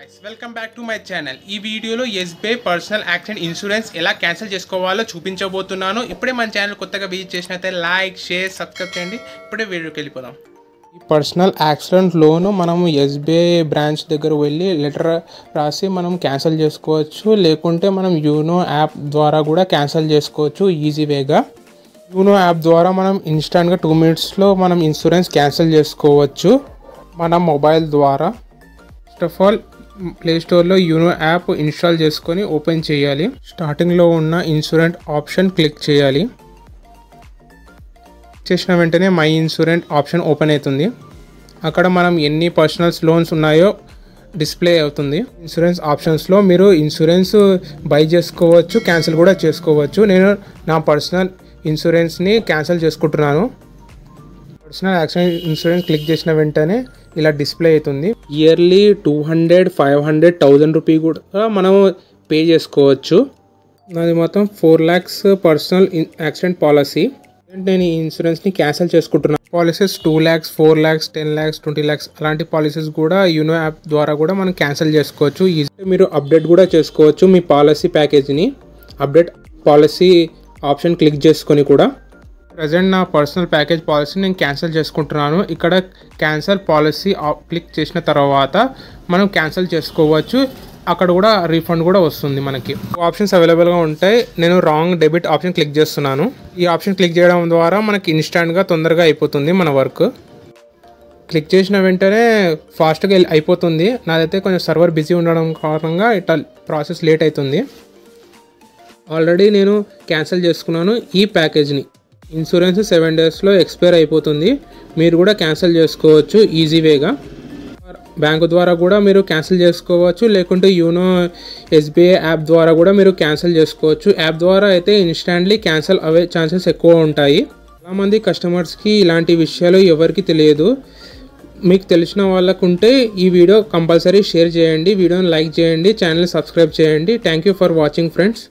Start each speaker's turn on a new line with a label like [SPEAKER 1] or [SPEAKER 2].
[SPEAKER 1] guys, welcome back to my channel. ఈ వీడియోలో SBI personal accident insurance ఎలా cancel చేసుకోవాలో చూపించబోతున్నాను. ఇప్పుడే మన ఛానల్ కొత్తగా విజిట్ చేసినట్లయితే లైక్, షేర్, సబ్స్క్రైబ్ చేయండి. ఇప్పుడే వీడియోకి వెళ్ళిపోదాం. ఈ పర్సనల్ యాక్సిడెంట్ లోన్ మనం SBI బ్రాంచ్ దగ్గర వెళ్ళి లెటర్ రాసి మనం క్యాన్సిల్ చేసుకోవచ్చు. లేకుంటే మనం యూనో యాప్ ద్వారా కూడా క్యాన్సిల్ చేసుకోవచ్చు ఈజీ వేగా. యూనో యాప్ ద్వారా మనం ఇన్స్టాంట్గా 2 minutesలో మనం ఇన్సూరెన్స్ క్యాన్సిల్ చేసుకోవచ్చు మన మొబైల్ ద్వారా. ఫస్ట్ ఆఫ్ ఆల్ ప్లే స్టోర్లో యూనో యాప్ ఇన్స్టాల్ చేసుకొని ఓపెన్ చేయాలి. స్టార్టింగ్లో ఉన్న ఇన్సూరెన్స్ ఆప్షన్ క్లిక్ చేయాలి. చేసిన వెంటనే మై ఇన్సూరెన్స్ ఆప్షన్ ఓపెన్ అవుతుంది. అక్కడ మనం ఎన్ని పర్సనల్స్ లోన్స్ ఉన్నాయో డిస్ప్లే అవుతుంది. ఇన్సూరెన్స్ ఆప్షన్స్లో మీరు ఇన్సూరెన్స్ బై చేసుకోవచ్చు, క్యాన్సిల్ కూడా చేసుకోవచ్చు. నేను నా పర్సనల్ ఇన్సూరెన్స్ని క్యాన్సిల్ చేసుకుంటున్నాను. పర్సనల్ యాక్సిడెంట్ ఇన్సూరెన్స్ క్లిక్ చేసిన వెంటనే ఇలా డిస్ప్లే అవుతుంది. ఇయర్లీ 200, 500, 1000 రూపీ కూడా మనం పే చేసుకోవచ్చు. నాది మొత్తం 4 lakhs పర్సనల్ యాక్సిడెంట్ పాలసీ. నేను ఈ ఇన్సూరెన్స్ని క్యాన్సిల్ చేసుకుంటున్నాను. Policies 2 lakhs, 4 lakhs, 10 lakhs, 20 lakhs అలాంటి పాలసీస్ కూడా యూనో యాప్ ద్వారా కూడా మనం క్యాన్సిల్ చేసుకోవచ్చు. మీరు అప్డేట్ కూడా చేసుకోవచ్చు మీ పాలసీ ప్యాకేజీని. అప్డేట్ పాలసీ ఆప్షన్ క్లిక్ చేసుకొని కూడా ప్రజెంట్ నా పర్సనల్ ప్యాకేజ్ పాలసీ నేను క్యాన్సిల్ చేసుకుంటున్నాను. ఇక్కడ క్యాన్సిల్ పాలసీ క్లిక్ చేసిన తర్వాత మనం క్యాన్సిల్ చేసుకోవచ్చు. అక్కడ కూడా రీఫండ్ కూడా వస్తుంది. మనకి ఆప్షన్స్ అవైలబుల్గా ఉంటాయి. నేను రాంగ్ డెబిట్ ఆప్షన్ క్లిక్ చేస్తున్నాను. ఈ ఆప్షన్ క్లిక్ చేయడం ద్వారా మనకి ఇన్స్టాంట్గా తొందరగా అయిపోతుంది మన వర్క్. క్లిక్ చేసిన వెంటనే ఫాస్ట్గా అయిపోతుంది. నాదైతే కొంచెం సర్వర్ బిజీ ఉండడం కారణంగా ఇట్లా ప్రాసెస్ లేట్ అవుతుంది. ఆల్రెడీ నేను క్యాన్సిల్ చేసుకున్నాను ఈ ప్యాకేజ్ని. ఇన్సూరెన్స్ 7 daysలో ఎక్స్పైర్ అయిపోతుంది. మీరు కూడా క్యాన్సిల్ చేసుకోవచ్చు ఈజీ వేగా. బ్యాంకు ద్వారా కూడా మీరు క్యాన్సిల్ చేసుకోవచ్చు. లేకుంటే యూనో SBI యాప్ ద్వారా కూడా మీరు క్యాన్సిల్ చేసుకోవచ్చు. యాప్ ద్వారా అయితే ఇన్స్టాంట్లీ క్యాన్సిల్ అవే ఛాన్సెస్ ఎక్కువ ఉంటాయి. చాలామంది కస్టమర్స్కి ఇలాంటి విషయాలు ఎవరికి తెలియదు. మీకు తెలిసిన వాళ్ళకు ఉంటే ఈ వీడియో కంపల్సరీ షేర్ చేయండి, వీడియోని లైక్ చేయండి, ఛానల్ సబ్స్క్రైబ్ చేయండి. Thank you for watching friends.